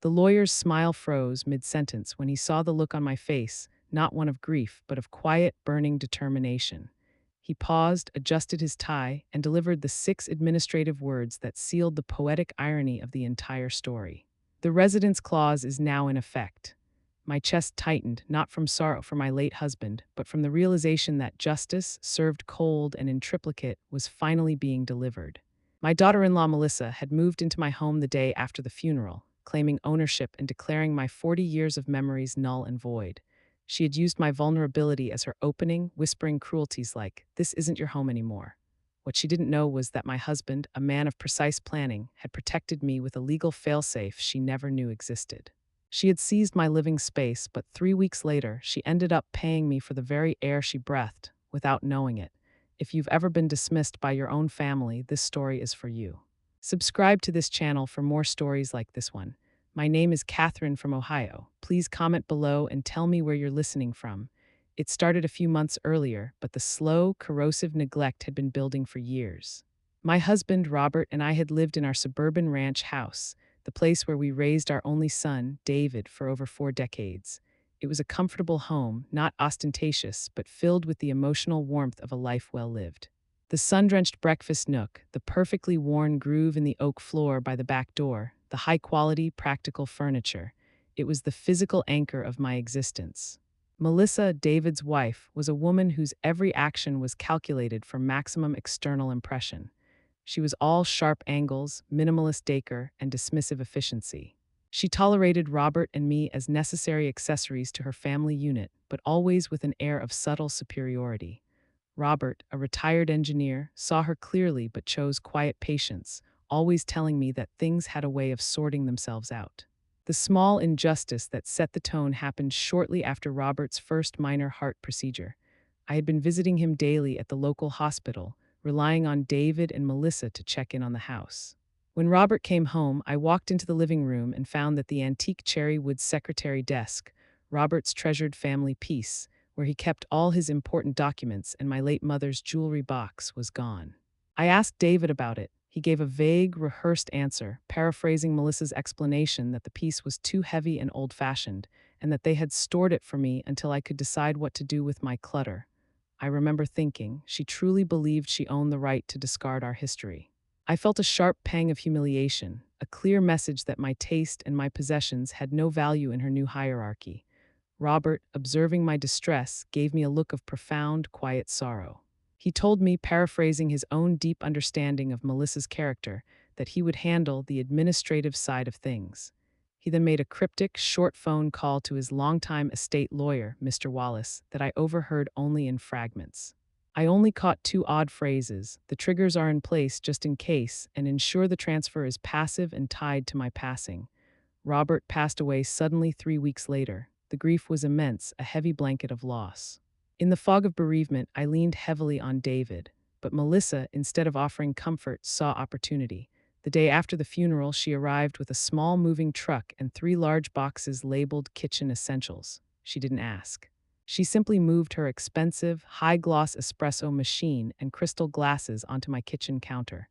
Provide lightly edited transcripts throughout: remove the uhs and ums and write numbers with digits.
The lawyer's smile froze mid-sentence when he saw the look on my face, not one of grief, but of quiet, burning determination. He paused, adjusted his tie, and delivered the 6 administrative words that sealed the poetic irony of the entire story. The residence clause is now in effect. My chest tightened, not from sorrow for my late husband, but from the realization that justice, served cold and in triplicate, was finally being delivered. My daughter-in-law Melissa had moved into my home the day after the funeral, claiming ownership and declaring my 40 years of memories null and void. She had used my vulnerability as her opening, whispering cruelties like, "This isn't your home anymore." What she didn't know was that my husband, a man of precise planning, had protected me with a legal failsafe she never knew existed. She had seized my living space, but 3 weeks later, she ended up paying me for the very air she breathed, without knowing it. If you've ever been dismissed by your own family, this story is for you. Subscribe to this channel for more stories like this one. My name is Catherine from Ohio. Please comment below and tell me where you're listening from. It started a few months earlier, but the slow, corrosive neglect had been building for years. My husband, Robert, and I had lived in our suburban ranch house, the place where we raised our only son, David, for over 4 decades. It was a comfortable home, not ostentatious, but filled with the emotional warmth of a life well lived. The sun-drenched breakfast nook, the perfectly worn groove in the oak floor by the back door, the high-quality, practical furniture. It was the physical anchor of my existence. Melissa, David's wife, was a woman whose every action was calculated for maximum external impression. She was all sharp angles, minimalist decor, and dismissive efficiency. She tolerated Robert and me as necessary accessories to her family unit, but always with an air of subtle superiority. Robert, a retired engineer, saw her clearly but chose quiet patience, always telling me that things had a way of sorting themselves out. The small injustice that set the tone happened shortly after Robert's first minor heart procedure. I had been visiting him daily at the local hospital, relying on David and Melissa to check in on the house. When Robert came home, I walked into the living room and found that the antique cherrywood secretary desk, Robert's treasured family piece, where he kept all his important documents and my late mother's jewelry box, was gone. I asked David about it. He gave a vague, rehearsed answer, paraphrasing Melissa's explanation that the piece was too heavy and old-fashioned, and that they had stored it for me until I could decide what to do with my clutter. I remember thinking, she truly believed she owned the right to discard our history. I felt a sharp pang of humiliation, a clear message that my taste and my possessions had no value in her new hierarchy. Robert, observing my distress, gave me a look of profound, quiet sorrow. He told me, paraphrasing his own deep understanding of Melissa's character, that he would handle the administrative side of things. He then made a cryptic, short phone call to his longtime estate lawyer, Mr. Wallace, that I overheard only in fragments. I only caught 2 odd phrases: "The triggers are in place just in case," and "ensure the transfer is passive and tied to my passing." Robert passed away suddenly 3 weeks later. The grief was immense, a heavy blanket of loss. In the fog of bereavement, I leaned heavily on David, but Melissa, instead of offering comfort, saw opportunity. The day after the funeral, she arrived with a small moving truck and 3 large boxes labeled kitchen essentials. She didn't ask. She simply moved her expensive, high-gloss espresso machine and crystal glasses onto my kitchen counter.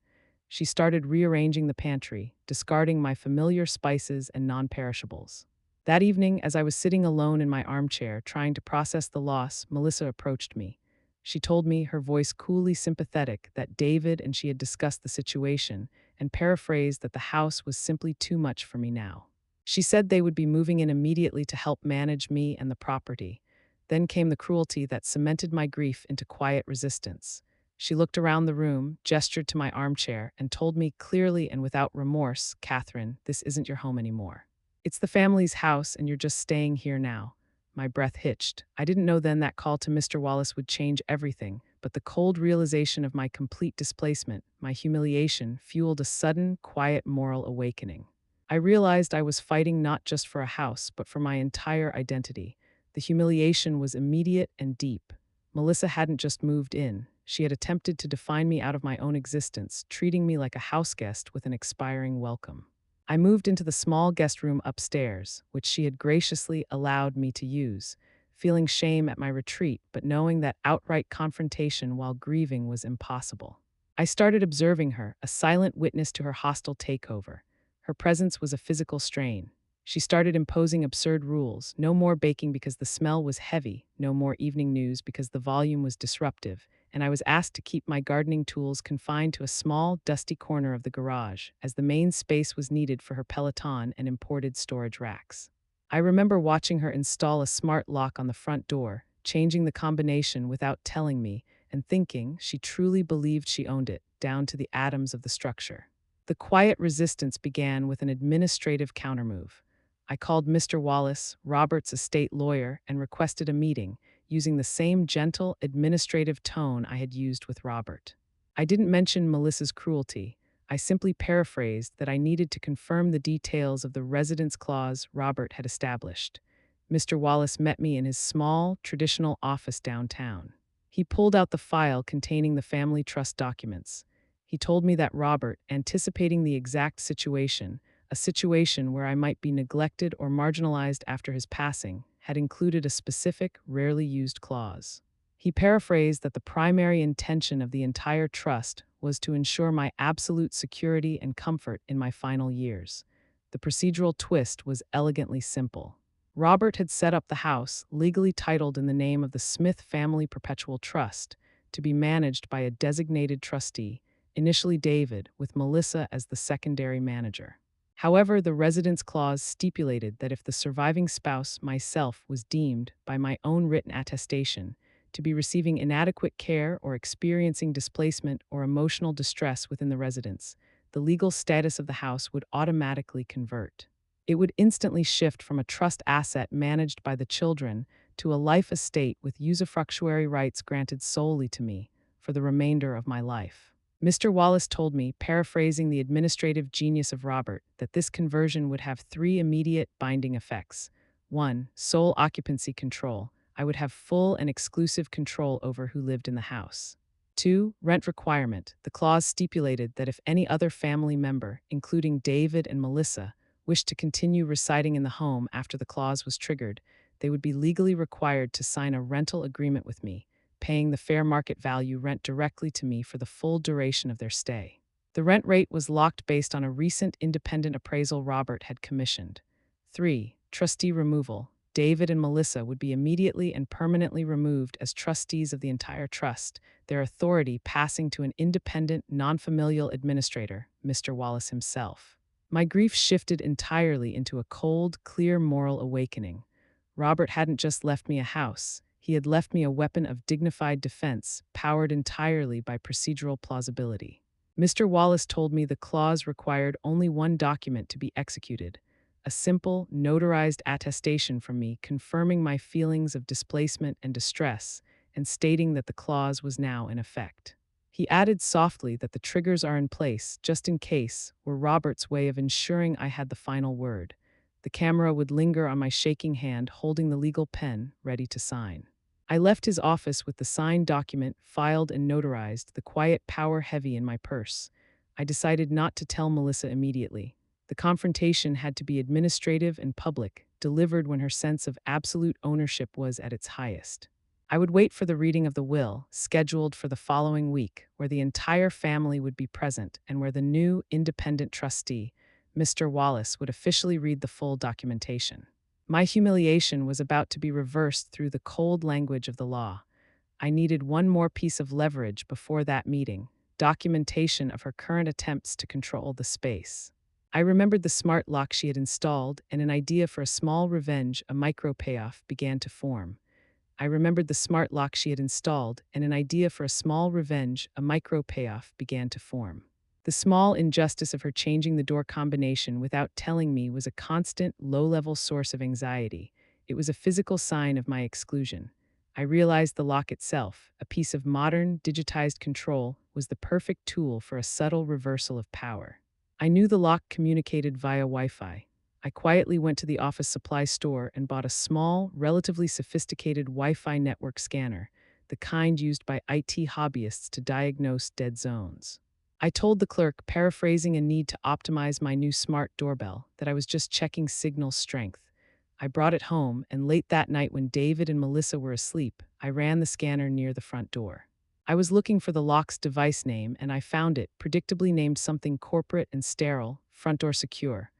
She started rearranging the pantry, discarding my familiar spices and non-perishables. That evening, as I was sitting alone in my armchair trying to process the loss, Melissa approached me. She told me, her voice coolly sympathetic, that David and she had discussed the situation, and paraphrased that the house was simply too much for me now. She said they would be moving in immediately to help manage me and the property. Then came the cruelty that cemented my grief into quiet resistance. She looked around the room, gestured to my armchair, and told me clearly and without remorse, "Catherine, this isn't your home anymore. It's the family's house, and you're just staying here now." My breath hitched. I didn't know then that call to Mr. Wallace would change everything, but the cold realization of my complete displacement, my humiliation, fueled a sudden, quiet moral awakening. I realized I was fighting not just for a house, but for my entire identity. The humiliation was immediate and deep. Melissa hadn't just moved in. She had attempted to define me out of my own existence, treating me like a houseguest with an expiring welcome. I moved into the small guest room upstairs, which she had graciously allowed me to use, feeling shame at my retreat, but knowing that outright confrontation while grieving was impossible. I started observing her, a silent witness to her hostile takeover. Her presence was a physical strain. She started imposing absurd rules: no more baking because the smell was heavy, no more evening news because the volume was disruptive, and I was asked to keep my gardening tools confined to a small, dusty corner of the garage, as the main space was needed for her Peloton and imported storage racks. I remember watching her install a smart lock on the front door, changing the combination without telling me, and thinking she truly believed she owned it, down to the atoms of the structure. The quiet resistance began with an administrative countermove. I called Mr. Wallace, Robert's estate lawyer, and requested a meeting, using the same gentle, administrative tone I had used with Robert. I didn't mention Melissa's cruelty. I simply paraphrased that I needed to confirm the details of the residence clause Robert had established. Mr. Wallace met me in his small, traditional office downtown. He pulled out the file containing the family trust documents. He told me that Robert, anticipating the exact situation, a situation where I might be neglected or marginalized after his passing, had included a specific, rarely used clause. He paraphrased that the primary intention of the entire trust was to ensure my absolute security and comfort in my final years. The procedural twist was elegantly simple. Robert had set up the house, legally titled in the name of the Smith Family Perpetual Trust, to be managed by a designated trustee, initially David, with Melissa as the secondary manager. However, the residence clause stipulated that if the surviving spouse, myself, was deemed, by my own written attestation, to be receiving inadequate care or experiencing displacement or emotional distress within the residence, the legal status of the house would automatically convert. It would instantly shift from a trust asset managed by the children to a life estate with usufructuary rights granted solely to me for the remainder of my life. Mr. Wallace told me, paraphrasing the administrative genius of Robert, that this conversion would have three immediate binding effects. 1. Sole occupancy control. I would have full and exclusive control over who lived in the house. 2. Rent requirement. The clause stipulated that if any other family member, including David and Melissa, wished to continue residing in the home after the clause was triggered, they would be legally required to sign a rental agreement with me, paying the fair market value rent directly to me for the full duration of their stay. The rent rate was locked based on a recent independent appraisal Robert had commissioned. 3. Trustee removal. David and Melissa would be immediately and permanently removed as trustees of the entire trust, their authority passing to an independent, non-familial administrator, Mr. Wallace himself. My grief shifted entirely into a cold, clear moral awakening. Robert hadn't just left me a house. He had left me a weapon of dignified defense, powered entirely by procedural plausibility. Mr. Wallace told me the clause required only one document to be executed: a simple, notarized attestation from me confirming my feelings of displacement and distress, and stating that the clause was now in effect. He added softly that the triggers are in place, just in case, were Robert's way of ensuring I had the final word. The camera would linger on my shaking hand, holding the legal pen, ready to sign. I left his office with the signed document, filed and notarized, the quiet power heavy in my purse. I decided not to tell Melissa immediately. The confrontation had to be administrative and public, delivered when her sense of absolute ownership was at its highest. I would wait for the reading of the will, scheduled for the following week, where the entire family would be present and where the new independent trustee, Mr. Wallace, would officially read the full documentation. My humiliation was about to be reversed through the cold language of the law. I needed one more piece of leverage before that meeting: documentation of her current attempts to control the space. I remembered the smart lock she had installed, and an idea for a small revenge, a micro payoff, began to form. I remembered the smart lock she had installed, and an idea for a small revenge, a micro payoff, began to form. The small injustice of her changing the door combination without telling me was a constant, low-level source of anxiety. It was a physical sign of my exclusion. I realized the lock itself, a piece of modern, digitized control, was the perfect tool for a subtle reversal of power. I knew the lock communicated via Wi-Fi. I quietly went to the office supply store and bought a small, relatively sophisticated Wi-Fi network scanner, the kind used by IT hobbyists to diagnose dead zones. I told the clerk, paraphrasing a need to optimize my new smart doorbell, that I was just checking signal strength. I brought it home, and late that night when David and Melissa were asleep, I ran the scanner near the front door. I was looking for the lock's device name, and I found it, predictably named something corporate and sterile: front door secure.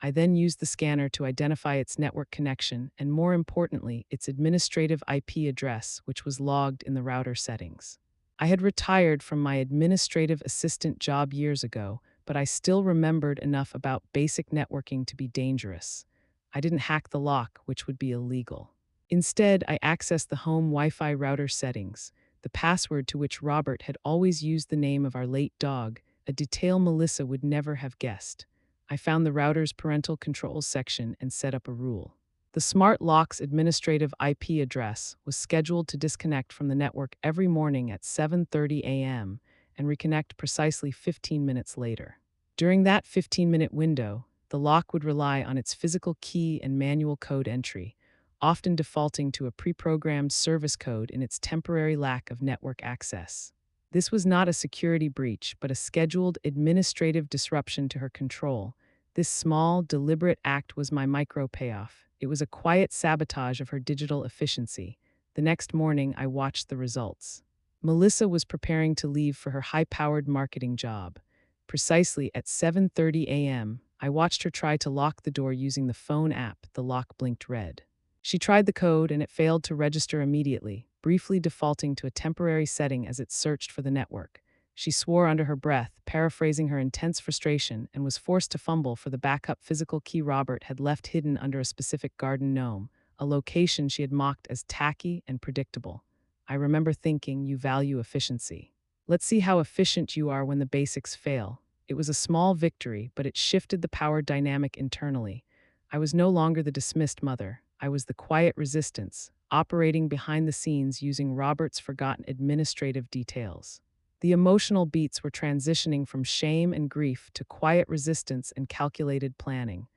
I then used the scanner to identify its network connection and, more importantly, its administrative IP address, which was logged in the router settings. I had retired from my administrative assistant job years ago, but I still remembered enough about basic networking to be dangerous. I didn't hack the lock, which would be illegal. Instead, I accessed the home Wi-Fi router settings, the password to which Robert had always used the name of our late dog, a detail Melissa would never have guessed. I found the router's parental controls section and set up a rule. The smart lock's administrative IP address was scheduled to disconnect from the network every morning at 7:30 a.m. and reconnect precisely 15 minutes later. During that 15-minute window, the lock would rely on its physical key and manual code entry, often defaulting to a pre-programmed service code in its temporary lack of network access. This was not a security breach, but a scheduled administrative disruption to her control. This small, deliberate act was my micro payoff. It was a quiet sabotage of her digital efficiency. The next morning, I watched the results. Melissa was preparing to leave for her high-powered marketing job. Precisely at 7:30 a.m., I watched her try to lock the door using the phone app. The lock blinked red. She tried the code and it failed to register immediately, briefly defaulting to a temporary setting as it searched for the network. She swore under her breath, paraphrasing her intense frustration, and was forced to fumble for the backup physical key Robert had left hidden under a specific garden gnome, a location she had mocked as tacky and predictable. I remember thinking, you value efficiency. Let's see how efficient you are when the basics fail. It was a small victory, but it shifted the power dynamic internally. I was no longer the dismissed mother. I was the quiet resistance, operating behind the scenes using Robert's forgotten administrative details. The emotional beats were transitioning from shame and grief to quiet resistance and calculated planning.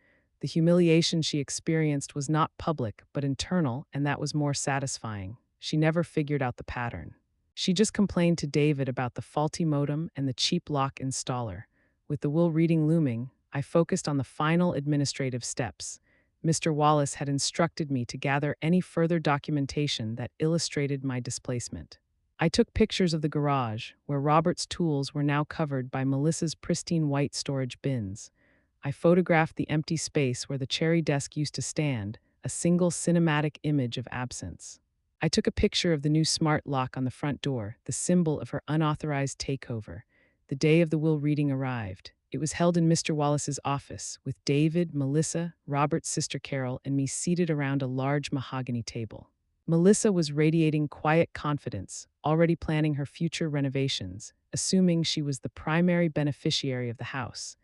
The humiliation she experienced was not public, but internal, and that was more satisfying. She never figured out the pattern. She just complained to David about the faulty modem and the cheap lock installer. With the will reading looming, I focused on the final administrative steps. Mr. Wallace had instructed me to gather any further documentation that illustrated my displacement. I took pictures of the garage, where Robert's tools were now covered by Melissa's pristine white storage bins. I photographed the empty space where the cherry desk used to stand, a single cinematic image of absence. I took a picture of the new smart lock on the front door, the symbol of her unauthorized takeover. The day of the will reading arrived. It was held in Mr. Wallace's office, with David, Melissa, Robert's sister Carol, and me seated around a large mahogany table. Melissa was radiating quiet confidence, already planning her future renovations, assuming she was the primary beneficiary of the house.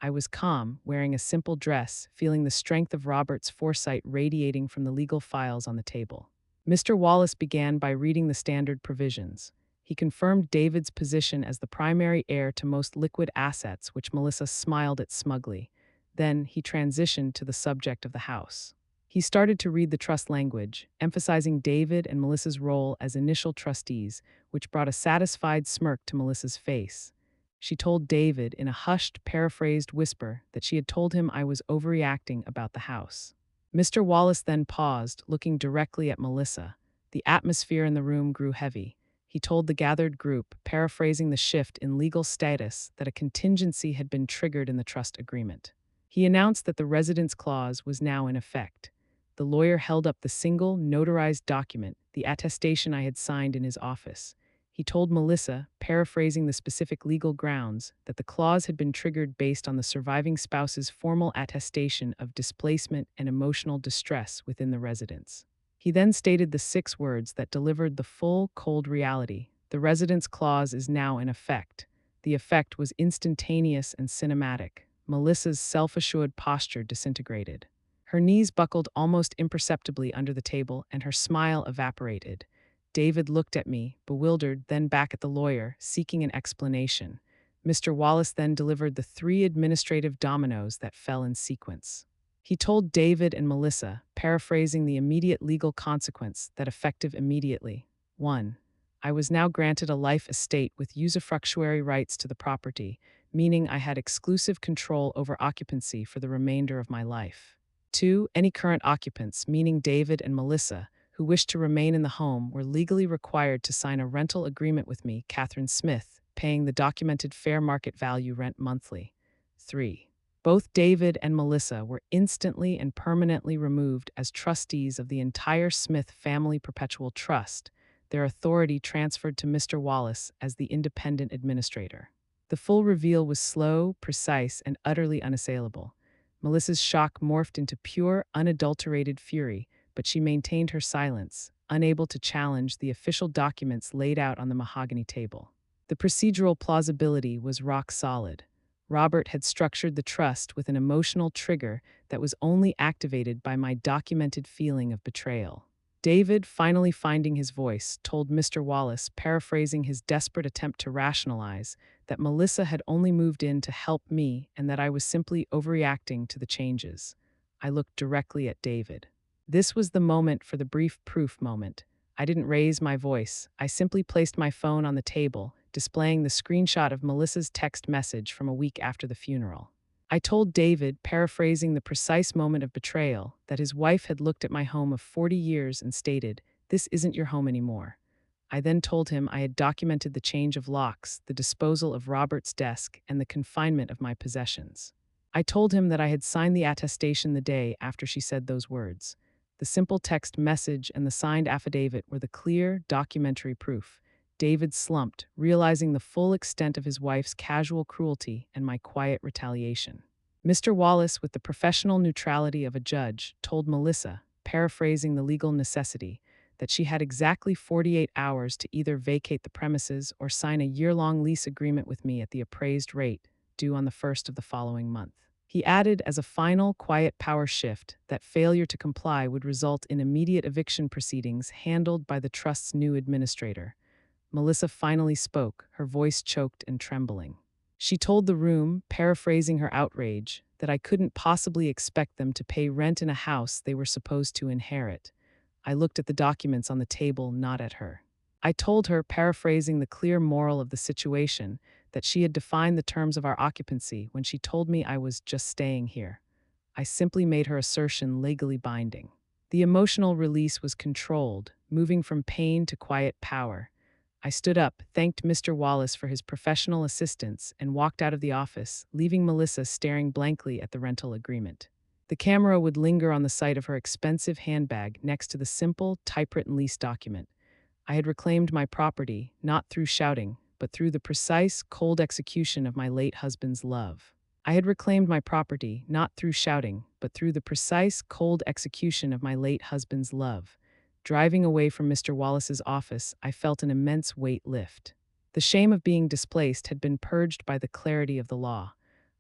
I was calm, wearing a simple dress, feeling the strength of Robert's foresight radiating from the legal files on the table. Mr. Wallace began by reading the standard provisions. He confirmed David's position as the primary heir to most liquid assets, which Melissa smiled at smugly. Then he transitioned to the subject of the house. He started to read the trust language, emphasizing David and Melissa's role as initial trustees, which brought a satisfied smirk to Melissa's face. She told David in a hushed, paraphrased whisper that she had told him I was overreacting about the house. Mr. Wallace then paused, looking directly at Melissa. The atmosphere in the room grew heavy. He told the gathered group, paraphrasing the shift in legal status, that a contingency had been triggered in the trust agreement. He announced that the residence clause was now in effect. The lawyer held up the single, notarized document, the attestation I had signed in his office. He told Melissa, paraphrasing the specific legal grounds, that the clause had been triggered based on the surviving spouse's formal attestation of displacement and emotional distress within the residence. He then stated the 6 words that delivered the full, cold reality. The residence clause is now in effect. The effect was instantaneous and cinematic. Melissa's self-assured posture disintegrated. Her knees buckled almost imperceptibly under the table, and her smile evaporated. David looked at me, bewildered, then back at the lawyer, seeking an explanation. Mr. Wallace then delivered the 3 administrative dominoes that fell in sequence. He told David and Melissa, paraphrasing the immediate legal consequence that effective immediately. 1. I was now granted a life estate with usufructuary rights to the property, meaning I had exclusive control over occupancy for the remainder of my life. 2. Any current occupants, meaning David and Melissa, who wished to remain in the home, were legally required to sign a rental agreement with me, Catherine Smith, paying the documented fair market value rent monthly. 3. Both David and Melissa were instantly and permanently removed as trustees of the entire Smith Family Perpetual Trust, their authority transferred to Mr. Wallace as the independent administrator. The full reveal was slow, precise, and utterly unassailable. Melissa's shock morphed into pure, unadulterated fury, but she maintained her silence, unable to challenge the official documents laid out on the mahogany table. The procedural plausibility was rock solid. Robert had structured the trust with an emotional trigger that was only activated by my documented feeling of betrayal. David, finally finding his voice, told Mr. Wallace, paraphrasing his desperate attempt to rationalize, that Melissa had only moved in to help me and that I was simply overreacting to the changes. I looked directly at David. This was the moment for the brief proof moment. I didn't raise my voice. I simply placed my phone on the table, displaying the screenshot of Melissa's text message from a week after the funeral. I told David, paraphrasing the precise moment of betrayal, that his wife had looked at my home of 40 years and stated, "This isn't your home anymore." I then told him I had documented the change of locks, the disposal of Robert's desk, and the confinement of my possessions. I told him that I had signed the attestation the day after she said those words. The simple text message and the signed affidavit were the clear, documentary proof. David slumped, realizing the full extent of his wife's casual cruelty and my quiet retaliation. Mr. Wallace, with the professional neutrality of a judge, told Melissa, paraphrasing the legal necessity, that she had exactly 48 hours to either vacate the premises or sign a year-long lease agreement with me at the appraised rate, due on the 1st of the following month. He added as a final, quiet power shift that failure to comply would result in immediate eviction proceedings handled by the trust's new administrator. Melissa finally spoke, her voice choked and trembling. She told the room, paraphrasing her outrage, that I couldn't possibly expect them to pay rent in a house they were supposed to inherit. I looked at the documents on the table, not at her. I told her, paraphrasing the clear moral of the situation, that she had defined the terms of our occupancy when she told me I was just staying here. I simply made her assertion legally binding. The emotional release was controlled, moving from pain to quiet power. I stood up, thanked Mr. Wallace for his professional assistance, and walked out of the office, leaving Melissa staring blankly at the rental agreement. The camera would linger on the site of her expensive handbag next to the simple, typewritten lease document. I had reclaimed my property, not through shouting, but through the precise, cold execution of my late husband's love. I had reclaimed my property, not through shouting, but through the precise, cold execution of my late husband's love. Driving away from Mr. Wallace's office, I felt an immense weight lift. The shame of being displaced had been purged by the clarity of the law.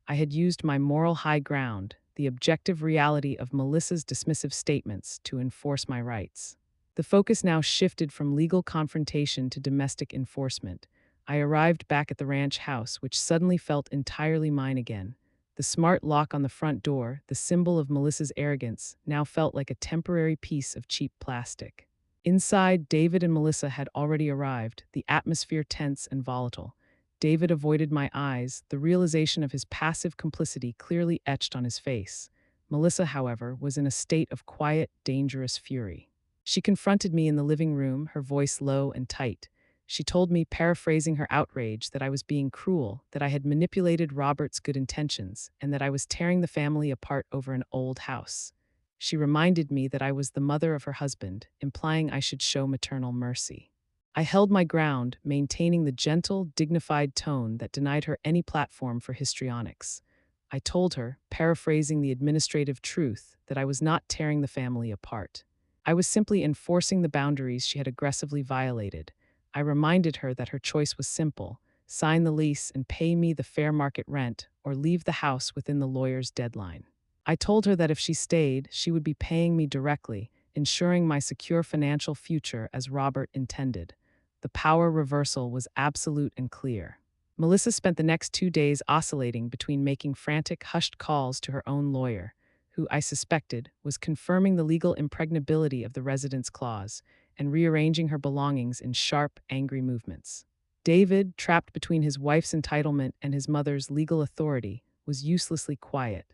I had used my moral high ground, the objective reality of Melissa's dismissive statements, to enforce my rights. The focus now shifted from legal confrontation to domestic enforcement. I arrived back at the ranch house, which suddenly felt entirely mine again. The smart lock on the front door, the symbol of Melissa's arrogance, now felt like a temporary piece of cheap plastic. Inside, David and Melissa had already arrived, the atmosphere tense and volatile. David avoided my eyes, the realization of his passive complicity clearly etched on his face. Melissa, however, was in a state of quiet, dangerous fury. She confronted me in the living room, her voice low and tight. She told me, paraphrasing her outrage, that I was being cruel, that I had manipulated Robert's good intentions, and that I was tearing the family apart over an old house. She reminded me that I was the mother of her husband, implying I should show maternal mercy. I held my ground, maintaining the gentle, dignified tone that denied her any platform for histrionics. I told her, paraphrasing the administrative truth, that I was not tearing the family apart. I was simply enforcing the boundaries she had aggressively violated. I reminded her that her choice was simple: sign the lease and pay me the fair market rent, or leave the house within the lawyer's deadline. I told her that if she stayed, she would be paying me directly, ensuring my secure financial future as Robert intended. The power reversal was absolute and clear. Melissa spent the next 2 days oscillating between making frantic, hushed calls to her own lawyer, who, I suspected, was confirming the legal impregnability of the residence clause, and rearranging her belongings in sharp, angry movements. David, trapped between his wife's entitlement and his mother's legal authority, was uselessly quiet.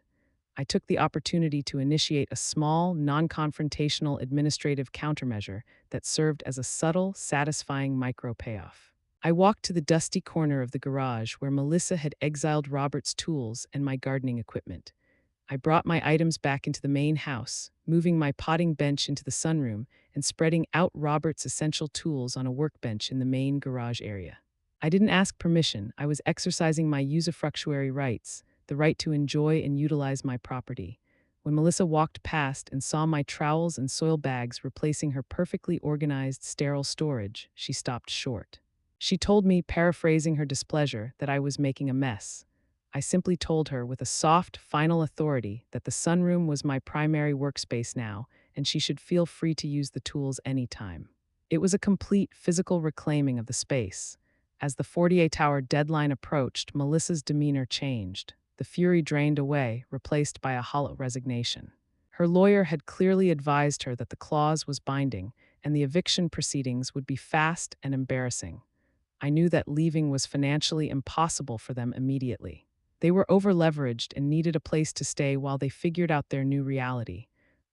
I took the opportunity to initiate a small, non-confrontational administrative countermeasure that served as a subtle, satisfying micro-payoff. I walked to the dusty corner of the garage where Melissa had exiled Robert's tools and my gardening equipment. I brought my items back into the main house, moving my potting bench into the sunroom and spreading out Robert's essential tools on a workbench in the main garage area. I didn't ask permission, I was exercising my usufructuary rights, the right to enjoy and utilize my property. When Melissa walked past and saw my trowels and soil bags replacing her perfectly organized, sterile storage, she stopped short. She told me, paraphrasing her displeasure, that I was making a mess. I simply told her with a soft, final authority that the sunroom was my primary workspace now, and she should feel free to use the tools anytime. It was a complete physical reclaiming of the space. As the 48-hour deadline approached, Melissa's demeanor changed. The fury drained away, replaced by a hollow resignation. Her lawyer had clearly advised her that the clause was binding, and the eviction proceedings would be fast and embarrassing. I knew that leaving was financially impossible for them immediately. They were overleveraged and needed a place to stay while they figured out their new reality.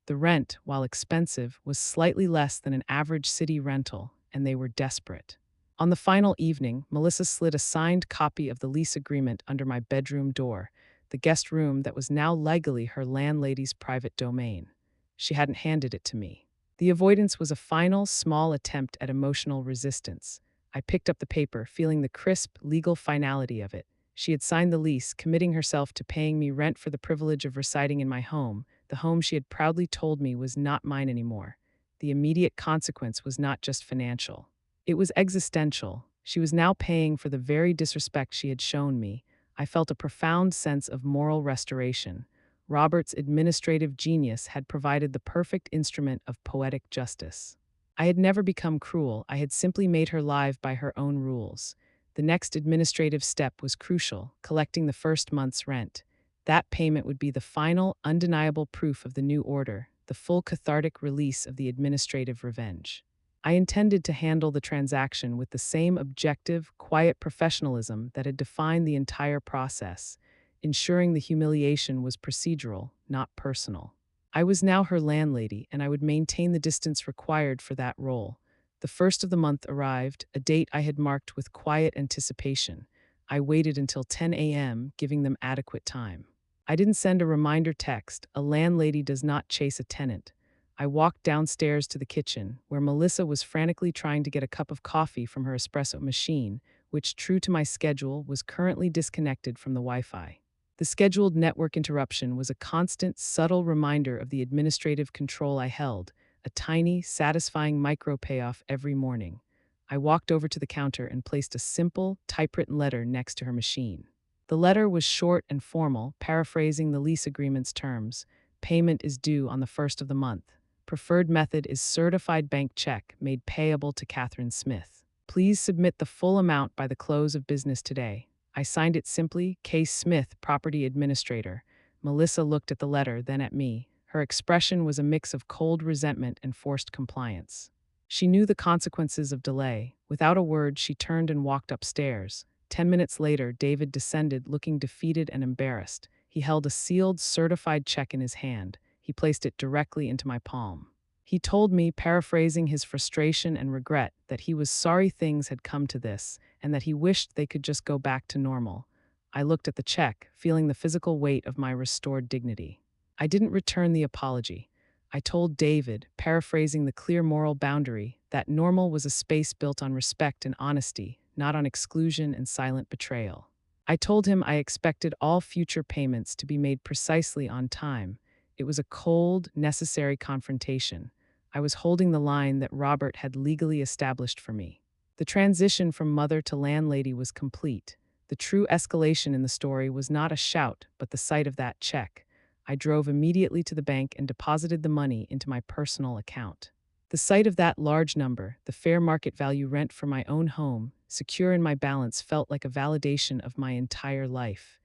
The rent, while expensive, was slightly less than an average city rental, and they were desperate. On the final evening, Melissa slid a signed copy of the lease agreement under my bedroom door, the guest room that was now legally her landlady's private domain. She hadn't handed it to me. The avoidance was a final, small attempt at emotional resistance. I picked up the paper, feeling the crisp, legal finality of it. She had signed the lease, committing herself to paying me rent for the privilege of residing in my home, the home she had proudly told me was not mine anymore. The immediate consequence was not just financial. It was existential. She was now paying for the very disrespect she had shown me. I felt a profound sense of moral restoration. Robert's administrative genius had provided the perfect instrument of poetic justice. I had never become cruel, I had simply made her live by her own rules. The next administrative step was crucial, collecting the first month's rent. That payment would be the final, undeniable proof of the new order, the full cathartic release of the administrative revenge. I intended to handle the transaction with the same objective, quiet professionalism that had defined the entire process, ensuring the humiliation was procedural, not personal. I was now her landlady, and I would maintain the distance required for that role. The first of the month arrived, a date I had marked with quiet anticipation. I waited until 10 a.m., giving them adequate time. I didn't send a reminder text. A landlady does not chase a tenant. I walked downstairs to the kitchen, where Melissa was frantically trying to get a cup of coffee from her espresso machine, which, true to my schedule, was currently disconnected from the Wi-Fi. The scheduled network interruption was a constant, subtle reminder of the administrative control I held, a tiny, satisfying micro-payoff every morning. I walked over to the counter and placed a simple, typewritten letter next to her machine. The letter was short and formal, paraphrasing the lease agreement's terms. Payment is due on the first of the month. Preferred method is certified bank check made payable to Catherine Smith. Please submit the full amount by the close of business today. I signed it simply, K. Smith, Property Administrator. Melissa looked at the letter, then at me. Her expression was a mix of cold resentment and forced compliance. She knew the consequences of delay. Without a word, she turned and walked upstairs. 10 minutes later, David descended, looking defeated and embarrassed. He held a sealed, certified check in his hand. He placed it directly into my palm. He told me, paraphrasing his frustration and regret, that he was sorry things had come to this, and that he wished they could just go back to normal. I looked at the check, feeling the physical weight of my restored dignity. I didn't return the apology. I told David, paraphrasing the clear moral boundary, that normal was a space built on respect and honesty, not on exclusion and silent betrayal. I told him I expected all future payments to be made precisely on time. It was a cold, necessary confrontation. I was holding the line that Robert had legally established for me. The transition from mother to landlady was complete. The true escalation in the story was not a shout, but the sight of that check. I drove immediately to the bank and deposited the money into my personal account. The sight of that large number, the fair market value rent for my own home, secure in my balance, felt like a validation of my entire life.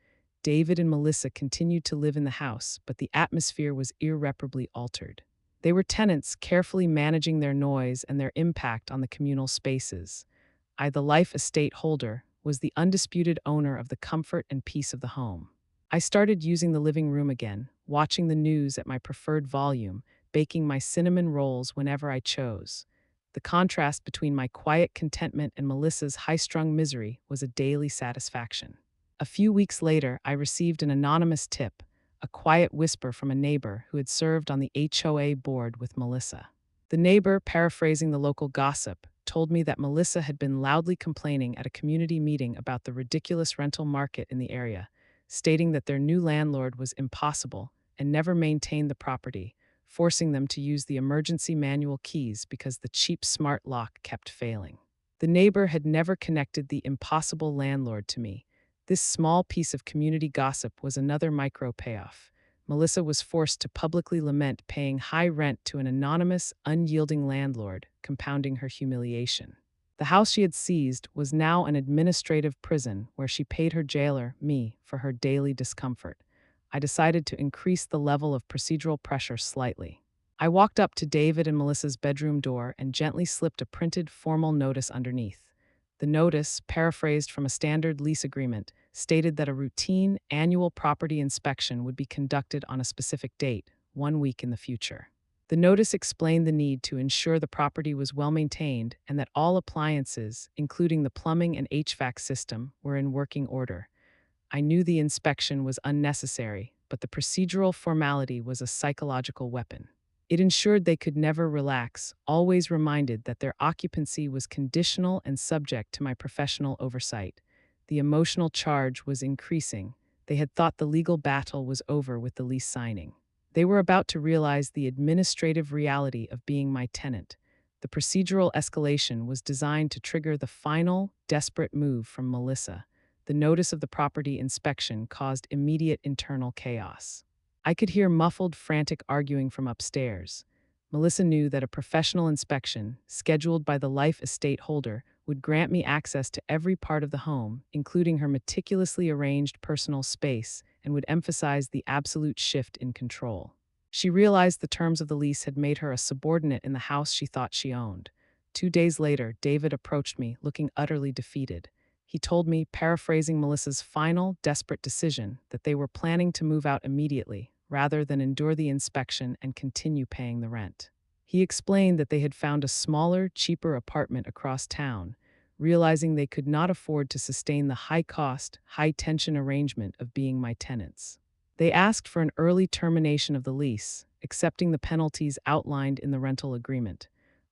David and Melissa continued to live in the house, but the atmosphere was irreparably altered. They were tenants, carefully managing their noise and their impact on the communal spaces. I, the life estate holder, was the undisputed owner of the comfort and peace of the home. I started using the living room again, watching the news at my preferred volume, baking my cinnamon rolls whenever I chose. The contrast between my quiet contentment and Melissa's high-strung misery was a daily satisfaction. A few weeks later, I received an anonymous tip, a quiet whisper from a neighbor who had served on the HOA board with Melissa. The neighbor, paraphrasing the local gossip, told me that Melissa had been loudly complaining at a community meeting about the ridiculous rental market in the area, stating that their new landlord was impossible and never maintained the property, forcing them to use the emergency manual keys because the cheap smart lock kept failing. The neighbor had never connected the impossible landlord to me. This small piece of community gossip was another micro payoff. Melissa was forced to publicly lament paying high rent to an anonymous, unyielding landlord, compounding her humiliation. The house she had seized was now an administrative prison where she paid her jailer, me, for her daily discomfort. I decided to increase the level of procedural pressure slightly. I walked up to David and Melissa's bedroom door and gently slipped a printed formal notice underneath. The notice, paraphrased from a standard lease agreement, stated that a routine annual property inspection would be conducted on a specific date, 1 week in the future. The notice explained the need to ensure the property was well maintained and that all appliances, including the plumbing and HVAC system, were in working order. I knew the inspection was unnecessary, but the procedural formality was a psychological weapon. It ensured they could never relax, always reminded that their occupancy was conditional and subject to my professional oversight. The emotional charge was increasing. They had thought the legal battle was over with the lease signing. They were about to realize the administrative reality of being my tenant. The procedural escalation was designed to trigger the final, desperate move from Melissa. The notice of the property inspection caused immediate internal chaos. I could hear muffled, frantic arguing from upstairs. Melissa knew that a professional inspection, scheduled by the life estate holder, would grant me access to every part of the home, including her meticulously arranged personal space, and would emphasize the absolute shift in control. She realized the terms of the lease had made her a subordinate in the house she thought she owned. 2 days later, David approached me, looking utterly defeated. He told me, paraphrasing Melissa's final, desperate decision, that they were planning to move out immediately, rather than endure the inspection and continue paying the rent. He explained that they had found a smaller, cheaper apartment across town, realizing they could not afford to sustain the high-cost, high-tension arrangement of being my tenants. They asked for an early termination of the lease, accepting the penalties outlined in the rental agreement.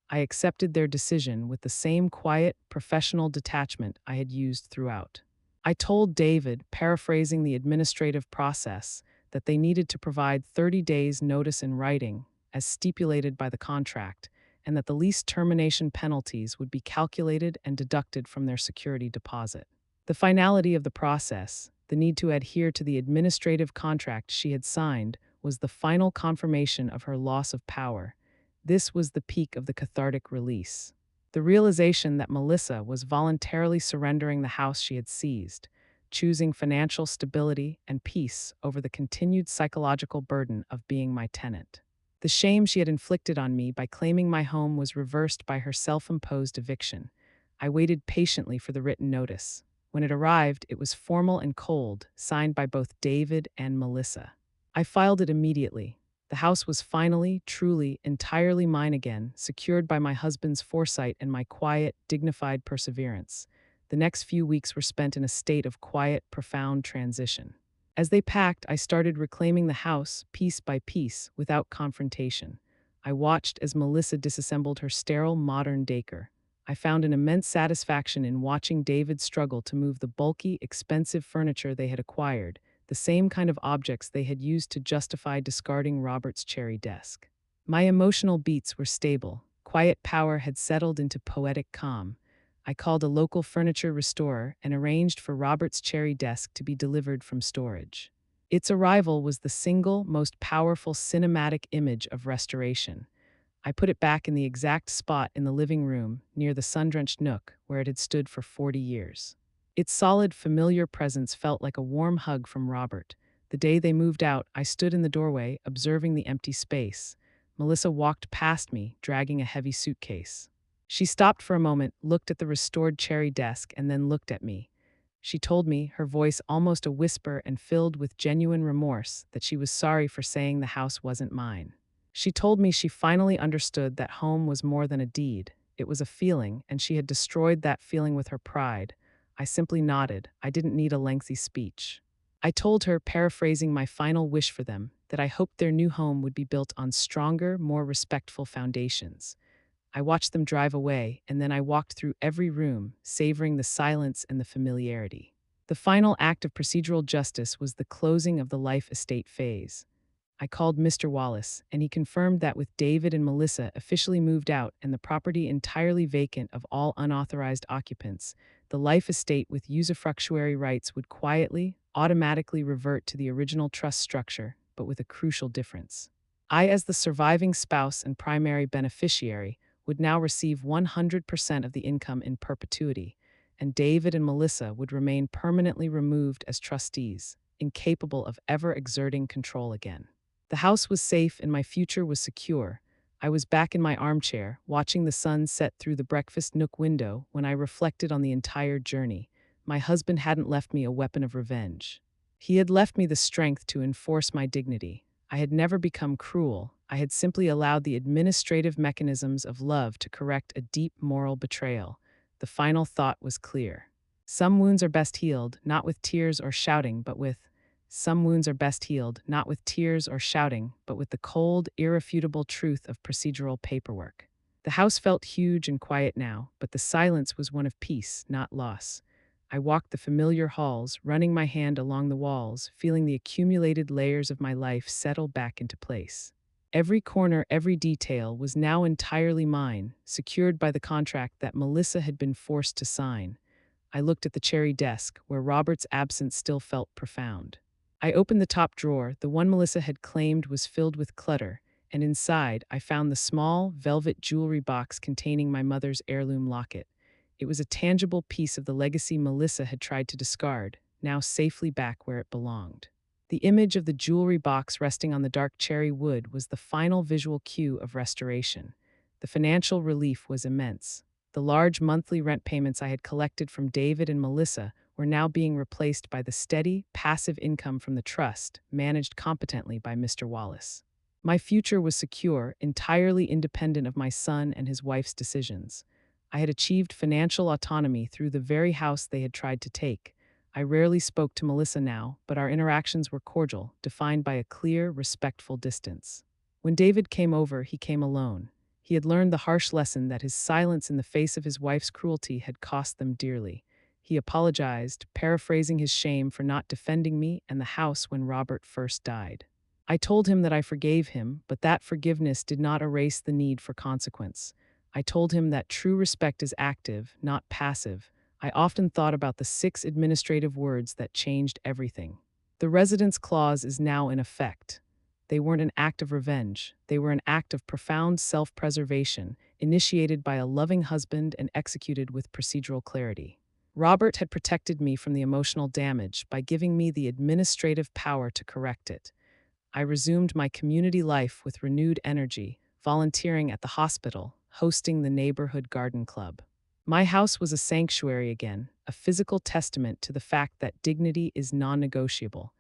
I accepted their decision with the same quiet, professional detachment I had used throughout. I told David, paraphrasing the administrative process, that they needed to provide 30 days' notice in writing, as stipulated by the contract, and that the lease termination penalties would be calculated and deducted from their security deposit. The finality of the process, the need to adhere to the administrative contract she had signed, was the final confirmation of her loss of power. This was the peak of the cathartic release. The realization that Melissa was voluntarily surrendering the house she had seized, choosing financial stability and peace over the continued psychological burden of being my tenant. The shame she had inflicted on me by claiming my home was reversed by her self-imposed eviction. I waited patiently for the written notice. When it arrived, it was formal and cold, signed by both David and Melissa. I filed it immediately. The house was finally, truly, entirely mine again, secured by my husband's foresight and my quiet, dignified perseverance. The next few weeks were spent in a state of quiet, profound transition. As they packed, I started reclaiming the house, piece by piece, without confrontation. I watched as Melissa disassembled her sterile, modern daycare. I found an immense satisfaction in watching David struggle to move the bulky, expensive furniture they had acquired, the same kind of objects they had used to justify discarding Robert's cherry desk. My emotional beats were stable. Quiet power had settled into poetic calm. I called a local furniture restorer and arranged for Robert's cherry desk to be delivered from storage. Its arrival was the single most powerful cinematic image of restoration. I put it back in the exact spot in the living room, near the sun-drenched nook where it had stood for 40 years. Its solid, familiar presence felt like a warm hug from Robert. The day they moved out, I stood in the doorway, observing the empty space. Melissa walked past me, dragging a heavy suitcase. She stopped for a moment, looked at the restored cherry desk, and then looked at me. She told me, her voice almost a whisper and filled with genuine remorse, that she was sorry for saying the house wasn't mine. She told me she finally understood that home was more than a deed. It was a feeling, and she had destroyed that feeling with her pride. I simply nodded. I didn't need a lengthy speech. I told her, paraphrasing my final wish for them, that I hoped their new home would be built on stronger, more respectful foundations. I watched them drive away, and then I walked through every room, savoring the silence and the familiarity. The final act of procedural justice was the closing of the life estate phase. I called Mr. Wallace, and he confirmed that with David and Melissa officially moved out and the property entirely vacant of all unauthorized occupants, the life estate with usufructuary rights would quietly, automatically revert to the original trust structure, but with a crucial difference. I, as the surviving spouse and primary beneficiary, would now receive 100% of the income in perpetuity, and David and Melissa would remain permanently removed as trustees, incapable of ever exerting control again. The house was safe and my future was secure. I was back in my armchair, watching the sun set through the breakfast nook window when I reflected on the entire journey. My husband hadn't left me a weapon of revenge. He had left me the strength to enforce my dignity. I had never become cruel. I had simply allowed the administrative mechanisms of love to correct a deep moral betrayal. The final thought was clear. Some wounds are best healed, not with tears or shouting, but with some wounds are best healed, not with tears or shouting, but with the cold, irrefutable truth of procedural paperwork. The house felt huge and quiet now, but the silence was one of peace, not loss. I walked the familiar halls, running my hand along the walls, feeling the accumulated layers of my life settle back into place. Every corner, every detail was now entirely mine, secured by the contract that Melissa had been forced to sign. I looked at the cherry desk, where Robert's absence still felt profound. I opened the top drawer, the one Melissa had claimed was filled with clutter, and inside I found the small, velvet jewelry box containing my mother's heirloom locket. It was a tangible piece of the legacy Melissa had tried to discard, now safely back where it belonged. The image of the jewelry box resting on the dark cherry wood was the final visual cue of restoration. The financial relief was immense. The large monthly rent payments I had collected from David and Melissa were now being replaced by the steady, passive income from the trust, managed competently by Mr. Wallace. My future was secure, entirely independent of my son and his wife's decisions. I had achieved financial autonomy through the very house they had tried to take. I rarely spoke to Melissa now, but our interactions were cordial, defined by a clear, respectful distance. When David came over, he came alone. He had learned the harsh lesson that his silence in the face of his wife's cruelty had cost them dearly. He apologized, paraphrasing his shame for not defending me and the house when Robert first died. I told him that I forgave him, but that forgiveness did not erase the need for consequence. I told him that true respect is active, not passive. I often thought about the 6 administrative words that changed everything. The residence clause is now in effect. They weren't an act of revenge. They were an act of profound self-preservation, initiated by a loving husband and executed with procedural clarity. Robert had protected me from the emotional damage by giving me the administrative power to correct it. I resumed my community life with renewed energy, volunteering at the hospital, hosting the neighborhood garden club. My house was a sanctuary again, a physical testament to the fact that dignity is non-negotiable.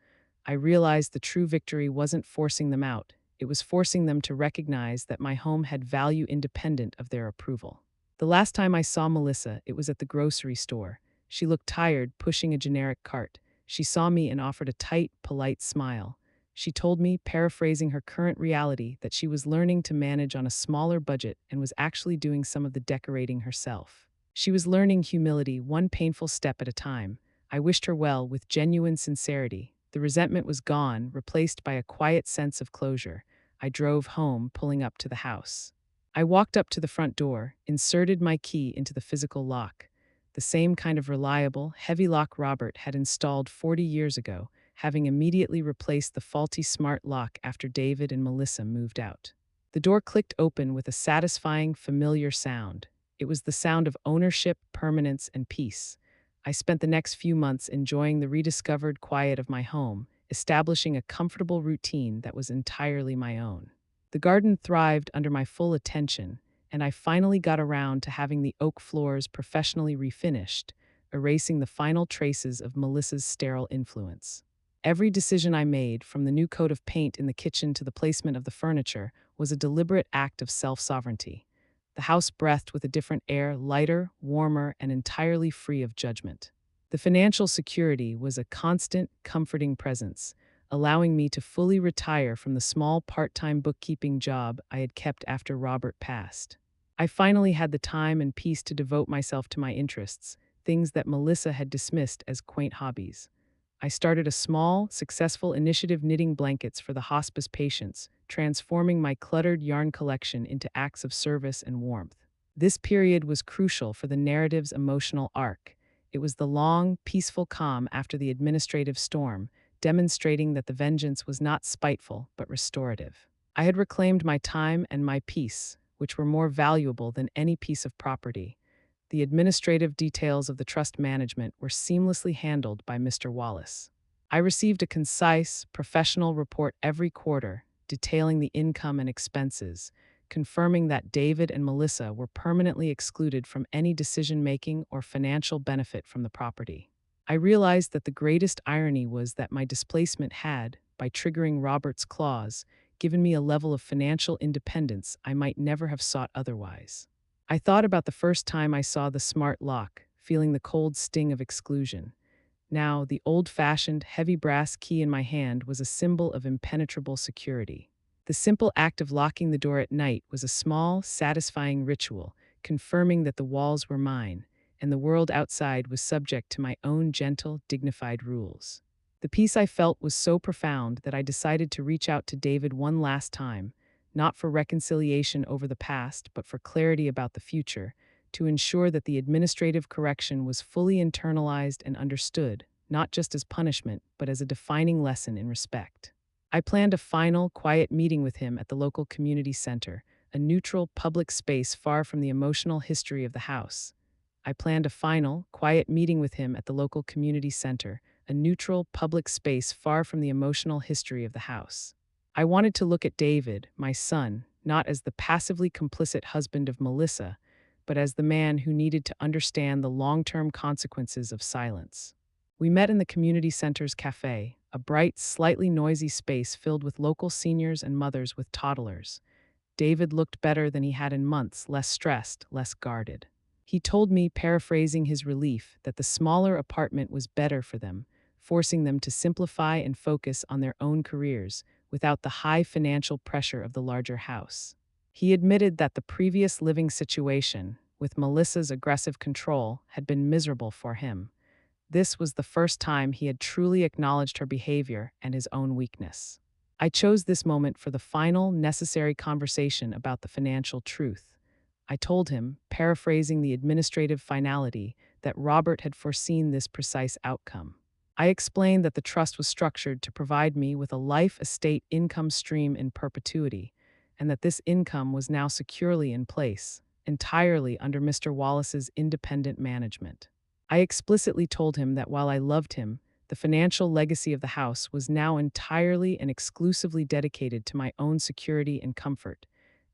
I realized the true victory wasn't forcing them out, it was forcing them to recognize that my home had value independent of their approval. The last time I saw Melissa, it was at the grocery store. She looked tired, pushing a generic cart. She saw me and offered a tight, polite smile. She told me, paraphrasing her current reality, that she was learning to manage on a smaller budget and was actually doing some of the decorating herself. She was learning humility, one painful step at a time. I wished her well with genuine sincerity. The resentment was gone, replaced by a quiet sense of closure. I drove home, pulling up to the house. I walked up to the front door, inserted my key into the physical lock. The same kind of reliable, heavy lock Robert had installed 40 years ago, having immediately replaced the faulty smart lock after David and Melissa moved out. The door clicked open with a satisfying, familiar sound. It was the sound of ownership, permanence, and peace. I spent the next few months enjoying the rediscovered quiet of my home, establishing a comfortable routine that was entirely my own. The garden thrived under my full attention, and I finally got around to having the oak floors professionally refinished, erasing the final traces of Melissa's sterile influence. Every decision I made, from the new coat of paint in the kitchen to the placement of the furniture, was a deliberate act of self-sovereignty. The house breathed with a different air, lighter, warmer, and entirely free of judgment. The financial security was a constant, comforting presence, allowing me to fully retire from the small part-time bookkeeping job I had kept after Robert passed. I finally had the time and peace to devote myself to my interests, things that Melissa had dismissed as quaint hobbies. I started a small, successful initiative knitting blankets for the hospice patients, transforming my cluttered yarn collection into acts of service and warmth. This period was crucial for the narrative's emotional arc. It was the long, peaceful calm after the administrative storm, demonstrating that the vengeance was not spiteful but restorative. I had reclaimed my time and my peace, which were more valuable than any piece of property. The administrative details of the trust management were seamlessly handled by Mr. Wallace. I received a concise, professional report every quarter, detailing the income and expenses, confirming that David and Melissa were permanently excluded from any decision-making or financial benefit from the property. I realized that the greatest irony was that my displacement had, by triggering Robert's clause, given me a level of financial independence I might never have sought otherwise. I thought about the first time I saw the smart lock, feeling the cold sting of exclusion. Now, the old-fashioned, heavy brass key in my hand was a symbol of impenetrable security. The simple act of locking the door at night was a small, satisfying ritual, confirming that the walls were mine, and the world outside was subject to my own gentle, dignified rules. The peace I felt was so profound that I decided to reach out to David one last time, not for reconciliation over the past, but for clarity about the future, to ensure that the administrative correction was fully internalized and understood, not just as punishment, but as a defining lesson in respect. I planned a final, quiet meeting with him at the local community center, a neutral, public space far from the emotional history of the house. I planned a final, quiet meeting with him at the local community center, a neutral, public space far from the emotional history of the house. I wanted to look at David, my son, not as the passively complicit husband of Melissa, but as the man who needed to understand the long-term consequences of silence. We met in the community center's cafe, a bright, slightly noisy space filled with local seniors and mothers with toddlers. David looked better than he had in months, less stressed, less guarded. He told me, paraphrasing his relief, that the smaller apartment was better for them, forcing them to simplify and focus on their own careers without the high financial pressure of the larger house. He admitted that the previous living situation, with Melissa's aggressive control, had been miserable for him. This was the first time he had truly acknowledged her behavior and his own weakness. I chose this moment for the final, necessary conversation about the financial truth. I told him, paraphrasing the administrative finality, that Robert had foreseen this precise outcome. I explained that the trust was structured to provide me with a life estate income stream in perpetuity, and that this income was now securely in place, entirely under Mr. Wallace's independent management. I explicitly told him that while I loved him, the financial legacy of the house was now entirely and exclusively dedicated to my own security and comfort,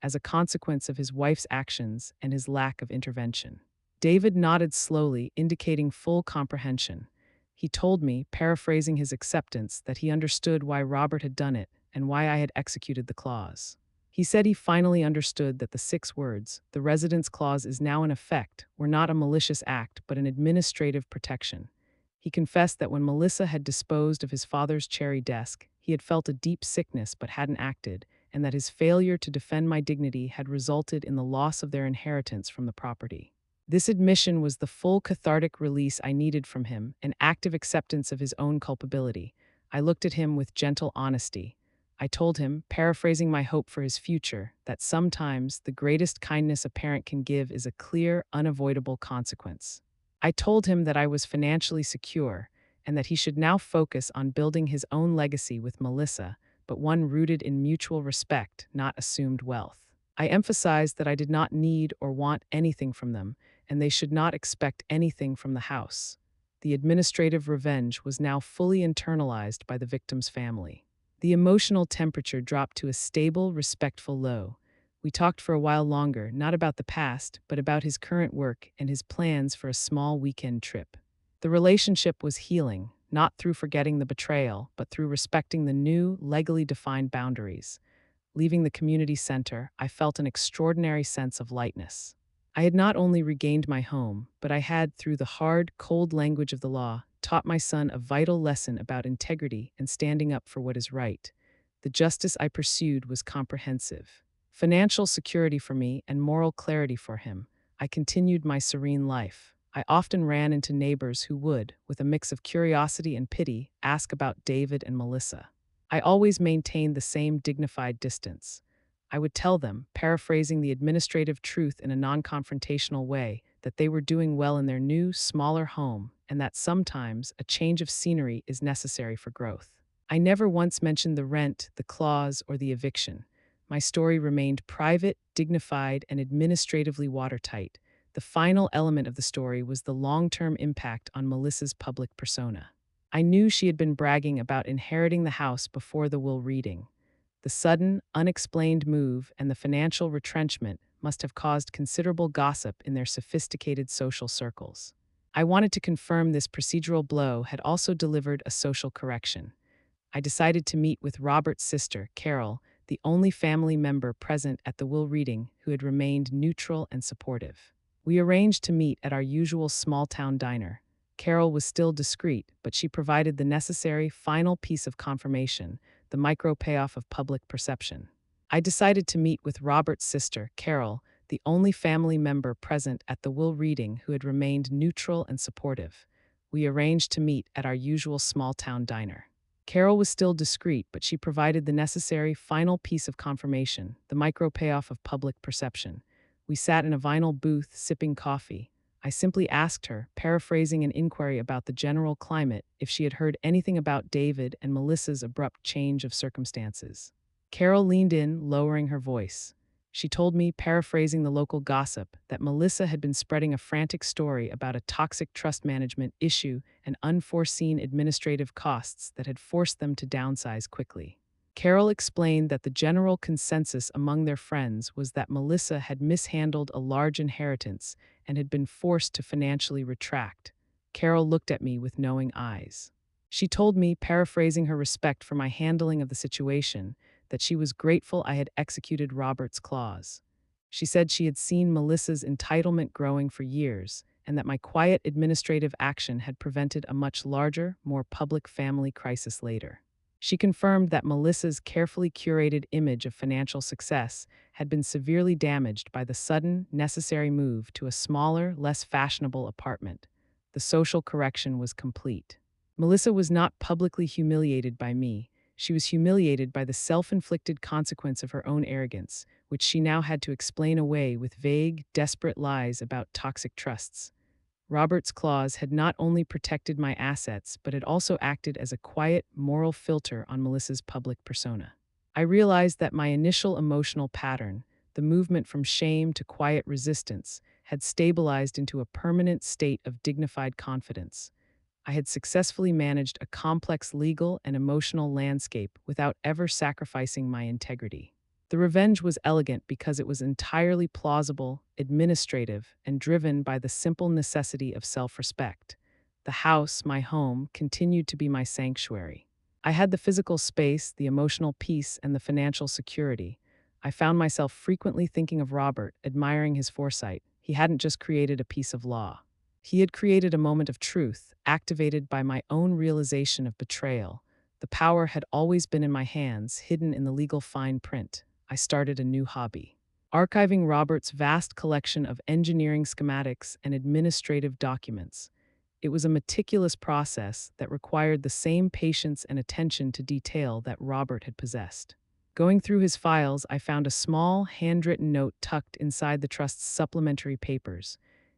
as a consequence of his wife's actions and his lack of intervention. David nodded slowly, indicating full comprehension. He told me, paraphrasing his acceptance, that he understood why Robert had done it and why I had executed the clause. He said he finally understood that the 6 words, "the residence clause is now in effect," were not a malicious act but an administrative protection. He confessed that when Melissa had disposed of his father's cherry desk, he had felt a deep sickness but hadn't acted, and that his failure to defend my dignity had resulted in the loss of their inheritance from the property. This admission was the full cathartic release I needed from him, an active acceptance of his own culpability. I looked at him with gentle honesty. I told him, paraphrasing my hope for his future, that sometimes the greatest kindness a parent can give is a clear, unavoidable consequence. I told him that I was financially secure and that he should now focus on building his own legacy with Melissa, but one rooted in mutual respect, not assumed wealth. I emphasized that I did not need or want anything from them, and they should not expect anything from the house. The administrative revenge was now fully internalized by the victim's family. The emotional temperature dropped to a stable, respectful low. We talked for a while longer, not about the past, but about his current work and his plans for a small weekend trip. The relationship was healing, not through forgetting the betrayal, but through respecting the new, legally defined boundaries. leaving the community center, I felt an extraordinary sense of lightness. I had not only regained my home, but I had, through the hard, cold language of the law, taught my son a vital lesson about integrity and standing up for what is right. The justice I pursued was comprehensive. Financial security for me and moral clarity for him. I continued my serene life. I often ran into neighbors who would, with a mix of curiosity and pity, ask about David and Melissa. I always maintained the same dignified distance. I would tell them, paraphrasing the administrative truth in a non-confrontational way, that they were doing well in their new, smaller home and that sometimes a change of scenery is necessary for growth. I never once mentioned the rent, the clause, or the eviction. My story remained private, dignified, and administratively watertight. The final element of the story was the long-term impact on Melissa's public persona. I knew she had been bragging about inheriting the house before the will reading. The sudden, unexplained move and the financial retrenchment must have caused considerable gossip in their sophisticated social circles. I wanted to confirm this procedural blow had also delivered a social correction. I decided to meet with Robert's sister, Carol, the only family member present at the will reading who had remained neutral and supportive. We arranged to meet at our usual small-town diner. Carol was still discreet, but she provided the necessary final piece of confirmation, the micro-payoff of public perception. I decided to meet with Robert's sister, Carol, the only family member present at the will reading who had remained neutral and supportive. We arranged to meet at our usual small-town diner. Carol was still discreet, but she provided the necessary final piece of confirmation, the micro-payoff of public perception. We sat in a vinyl booth, sipping coffee. I simply asked her, paraphrasing an inquiry about the general climate, if she had heard anything about David and Melissa's abrupt change of circumstances. Carol leaned in, lowering her voice. She told me, paraphrasing the local gossip, that Melissa had been spreading a frantic story about a toxic trust management issue and unforeseen administrative costs that had forced them to downsize quickly. Carol explained that the general consensus among their friends was that Melissa had mishandled a large inheritance and had been forced to financially retract. Carol looked at me with knowing eyes. She told me, paraphrasing her respect for my handling of the situation, that she was grateful I had executed Robert's clause. She said she had seen Melissa's entitlement growing for years, and that my quiet administrative action had prevented a much larger, more public family crisis later. She confirmed that Melissa's carefully curated image of financial success had been severely damaged by the sudden, necessary move to a smaller, less fashionable apartment. The social correction was complete. Melissa was not publicly humiliated by me. She was humiliated by the self-inflicted consequence of her own arrogance, which she now had to explain away with vague, desperate lies about toxic trusts. Robert's clause had not only protected my assets, but had also acted as a quiet, moral filter on Melissa's public persona. I realized that my initial emotional pattern, the movement from shame to quiet resistance, had stabilized into a permanent state of dignified confidence. I had successfully managed a complex legal and emotional landscape without ever sacrificing my integrity. The revenge was elegant because it was entirely plausible, administrative, and driven by the simple necessity of self-respect. The house, my home, continued to be my sanctuary. I had the physical space, the emotional peace, and the financial security. I found myself frequently thinking of Robert, admiring his foresight. He hadn't just created a piece of law. He had created a moment of truth, activated by my own realization of betrayal. The power had always been in my hands, hidden in the legal fine print. I started a new hobby. Archiving Robert's vast collection of engineering schematics and administrative documents. It was a meticulous process that required the same patience and attention to detail that Robert had possessed. Going through his files, I found a small, handwritten note tucked inside the trust's supplementary papers.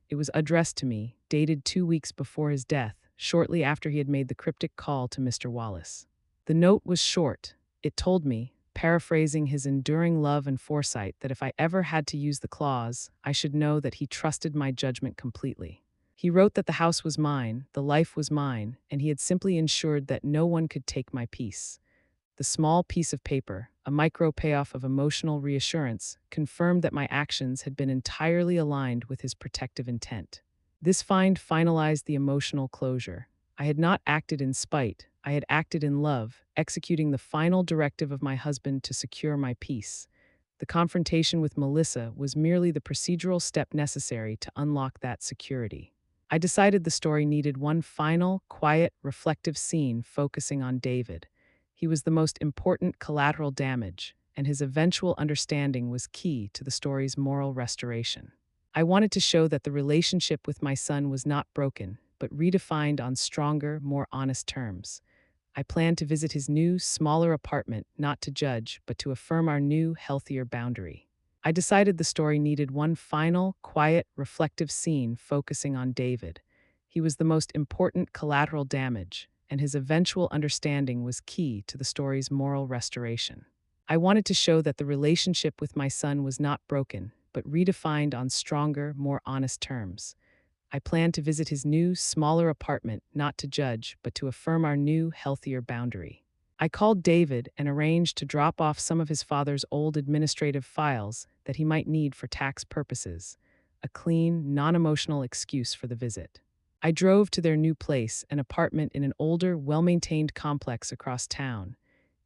It was addressed to me, dated 2 weeks before his death, shortly after he had made the cryptic call to Mr. Wallace. The note was short. It told me, paraphrasing his enduring love and foresight, that if I ever had to use the clause, I should know that he trusted my judgment completely. He wrote that the house was mine, the life was mine, and he had simply ensured that no one could take my peace. The small piece of paper, a micro-payoff of emotional reassurance, confirmed that my actions had been entirely aligned with his protective intent. This find finalized the emotional closure. I had not acted in spite. I had acted in love, executing the final directive of my husband to secure my peace. The confrontation with Melissa was merely the procedural step necessary to unlock that security. I decided the story needed one final, quiet, reflective scene focusing on David. He was the most important collateral damage, and his eventual understanding was key to the story's moral restoration. I wanted to show that the relationship with my son was not broken, but redefined on stronger, more honest terms. I planned to visit his new, smaller apartment, not to judge, but to affirm our new, healthier boundary. I decided the story needed one final, quiet, reflective scene focusing on David. He was the most important collateral damage, and his eventual understanding was key to the story's moral restoration. I wanted to show that the relationship with my son was not broken, but redefined on stronger, more honest terms. I planned to visit his new, smaller apartment, not to judge, but to affirm our new, healthier boundary. I called David and arranged to drop off some of his father's old administrative files that he might need for tax purposes, a clean, non-emotional excuse for the visit. I drove to their new place, an apartment in an older, well-maintained complex across town.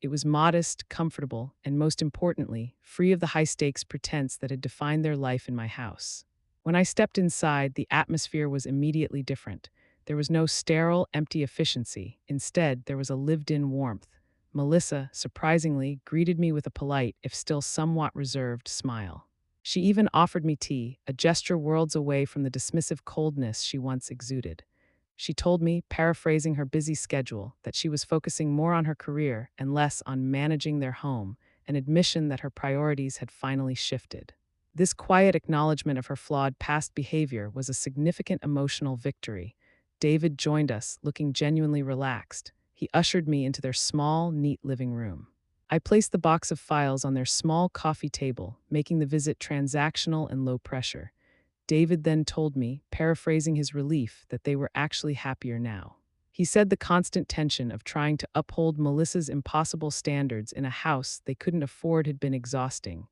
It was modest, comfortable, and most importantly, free of the high-stakes pretense that had defined their life in my house. When I stepped inside, the atmosphere was immediately different. There was no sterile, empty efficiency. Instead, there was a lived-in warmth. Melissa, surprisingly, greeted me with a polite, if still somewhat reserved, smile. She even offered me tea, a gesture worlds away from the dismissive coldness she once exuded. She told me, paraphrasing her busy schedule, that she was focusing more on her career and less on managing their home, an admission that her priorities had finally shifted. This quiet acknowledgement of her flawed past behavior was a significant emotional victory. David joined us, looking genuinely relaxed. He ushered me into their small, neat living room. I placed the box of files on their small coffee table, making the visit transactional and low pressure. David then told me, paraphrasing his relief, that they were actually happier now. He said the constant tension of trying to uphold Melissa's impossible standards in a house they couldn't afford had been exhausting,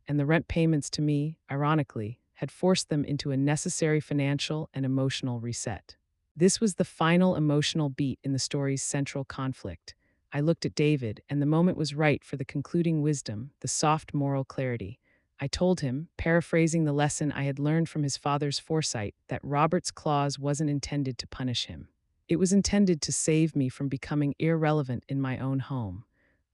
and the rent payments to me, ironically, had forced them into a necessary financial and emotional reset. This was the final emotional beat in the story's central conflict. I looked at David, and the moment was right for the concluding wisdom, the soft moral clarity. I told him, paraphrasing the lesson I had learned from his father's foresight, that Robert's clause wasn't intended to punish him. It was intended to save me from becoming irrelevant in my own home.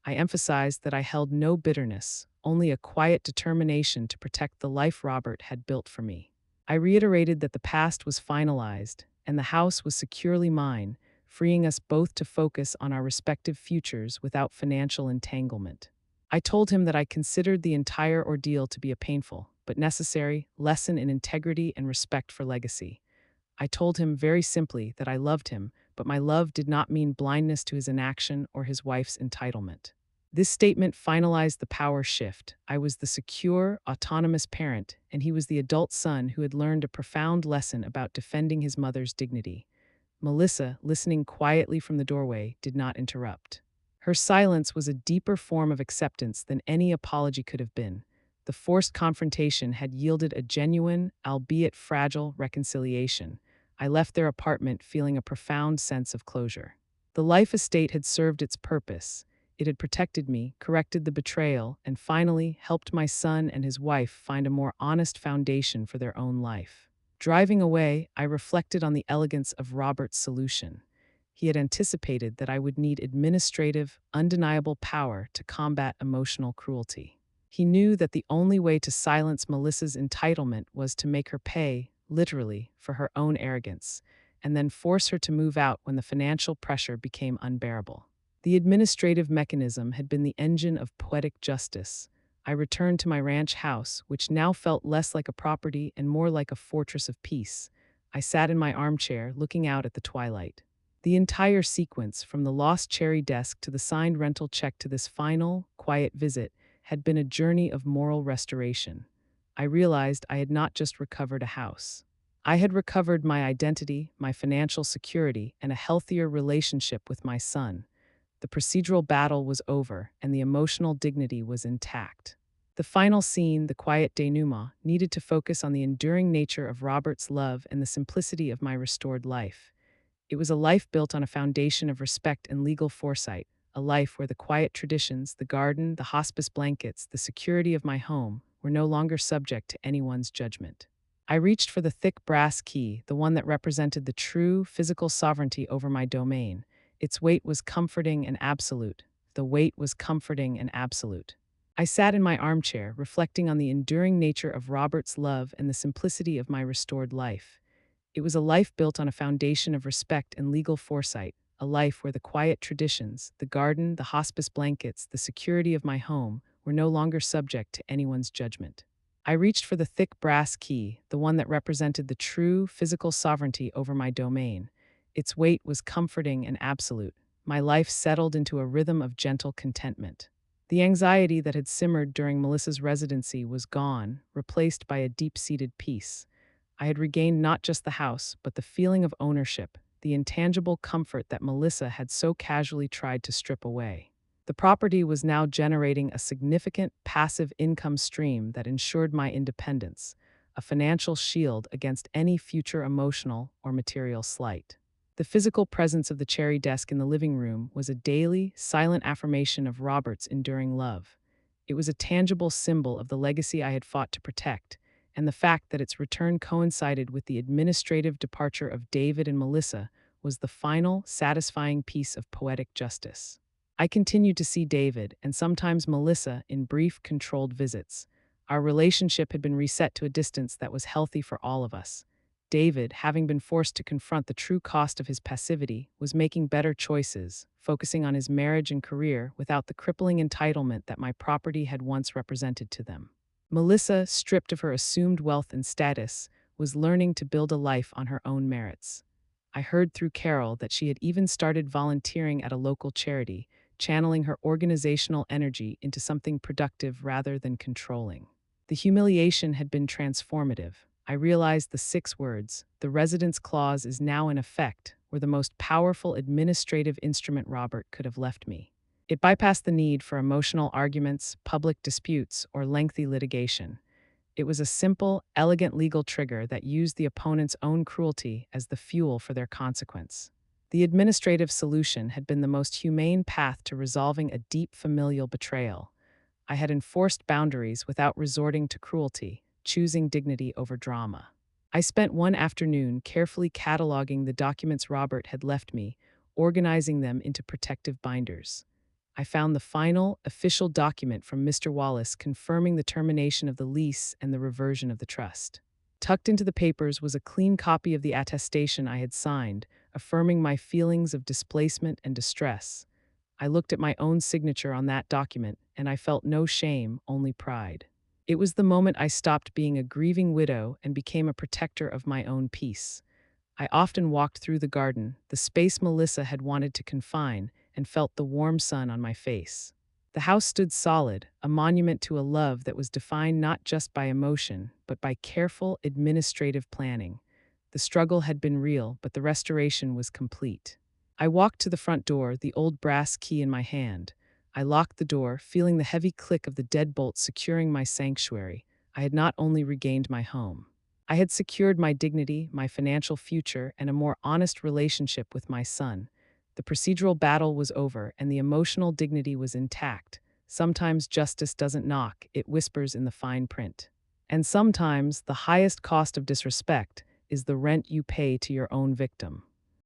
I emphasized that I held no bitterness, only a quiet determination to protect the life Robert had built for me. I reiterated that the past was finalized, and the house was securely mine, freeing us both to focus on our respective futures without financial entanglement. I told him that I considered the entire ordeal to be a painful, but necessary, lesson in integrity and respect for legacy. I told him very simply that I loved him, but my love did not mean blindness to his inaction or his wife's entitlement. This statement finalized the power shift. I was the secure, autonomous parent, and he was the adult son who had learned a profound lesson about defending his mother's dignity. Melissa, listening quietly from the doorway, did not interrupt. Her silence was a deeper form of acceptance than any apology could have been. The forced confrontation had yielded a genuine, albeit fragile, reconciliation. I left their apartment feeling a profound sense of closure. The life estate had served its purpose. It had protected me, corrected the betrayal, and finally helped my son and his wife find a more honest foundation for their own life. Driving away, I reflected on the elegance of Robert's solution. He had anticipated that I would need administrative, undeniable power to combat emotional cruelty. He knew that the only way to silence Melissa's entitlement was to make her pay, literally, for her own arrogance, and then force her to move out when the financial pressure became unbearable. The administrative mechanism had been the engine of poetic justice. I returned to my ranch house, which now felt less like a property and more like a fortress of peace. I sat in my armchair, looking out at the twilight. The entire sequence, from the lost cherry desk to the signed rental check to this final, quiet visit, had been a journey of moral restoration. I realized I had not just recovered a house. I had recovered my identity, my financial security, and a healthier relationship with my son. The procedural battle was over, and the emotional dignity was intact. The final scene, the quiet denouement, needed to focus on the enduring nature of Robert's love and the simplicity of my restored life. It was a life built on a foundation of respect and legal foresight, a life where the quiet traditions, the garden, the hospice blankets, the security of my home were no longer subject to anyone's judgment. I reached for the thick brass key, the one that represented the true physical sovereignty over my domain. Its weight was comforting and absolute. The weight was comforting and absolute. I sat in my armchair, reflecting on the enduring nature of Robert's love and the simplicity of my restored life. It was a life built on a foundation of respect and legal foresight, a life where the quiet traditions, the garden, the hospice blankets, the security of my home were no longer subject to anyone's judgment. I reached for the thick brass key, the one that represented the true physical sovereignty over my domain. Its weight was comforting and absolute. My life settled into a rhythm of gentle contentment. The anxiety that had simmered during Melissa's residency was gone, replaced by a deep-seated peace. I had regained not just the house, but the feeling of ownership, the intangible comfort that Melissa had so casually tried to strip away. The property was now generating a significant passive income stream that ensured my independence, a financial shield against any future emotional or material slight. The physical presence of the cherry desk in the living room was a daily, silent affirmation of Robert's enduring love. It was a tangible symbol of the legacy I had fought to protect, and the fact that its return coincided with the administrative departure of David and Melissa was the final, satisfying piece of poetic justice. I continued to see David, and sometimes Melissa, in brief, controlled visits. Our relationship had been reset to a distance that was healthy for all of us. David, having been forced to confront the true cost of his passivity, was making better choices, focusing on his marriage and career without the crippling entitlement that my property had once represented to them. Melissa, stripped of her assumed wealth and status, was learning to build a life on her own merits. I heard through Carol that she had even started volunteering at a local charity, channeling her organizational energy into something productive rather than controlling. The humiliation had been transformative. I realized the 6 words, "the residence clause is now in effect," were the most powerful administrative instrument Robert could have left me. It bypassed the need for emotional arguments, public disputes, or lengthy litigation. It was a simple, elegant legal trigger that used the opponent's own cruelty as the fuel for their consequence. The administrative solution had been the most humane path to resolving a deep familial betrayal. I had enforced boundaries without resorting to cruelty, choosing dignity over drama. I spent one afternoon carefully cataloging the documents Robert had left me, organizing them into protective binders. I found the final, official document from Mr. Wallace confirming the termination of the lease and the reversion of the trust. Tucked into the papers was a clean copy of the attestation I had signed, affirming my feelings of displacement and distress. I looked at my own signature on that document, and I felt no shame, only pride. It was the moment I stopped being a grieving widow and became a protector of my own peace. I often walked through the garden, the space Melissa had wanted to confine, and felt the warm sun on my face. The house stood solid, a monument to a love that was defined not just by emotion, but by careful administrative planning. The struggle had been real, but the restoration was complete. I walked to the front door, the old brass key in my hand. I locked the door, feeling the heavy click of the deadbolt securing my sanctuary. I had not only regained my home. I had secured my dignity, my financial future, and a more honest relationship with my son. The procedural battle was over, and the emotional dignity was intact. Sometimes justice doesn't knock, it whispers in the fine print. And sometimes the highest cost of disrespect is the rent you pay to your own victim.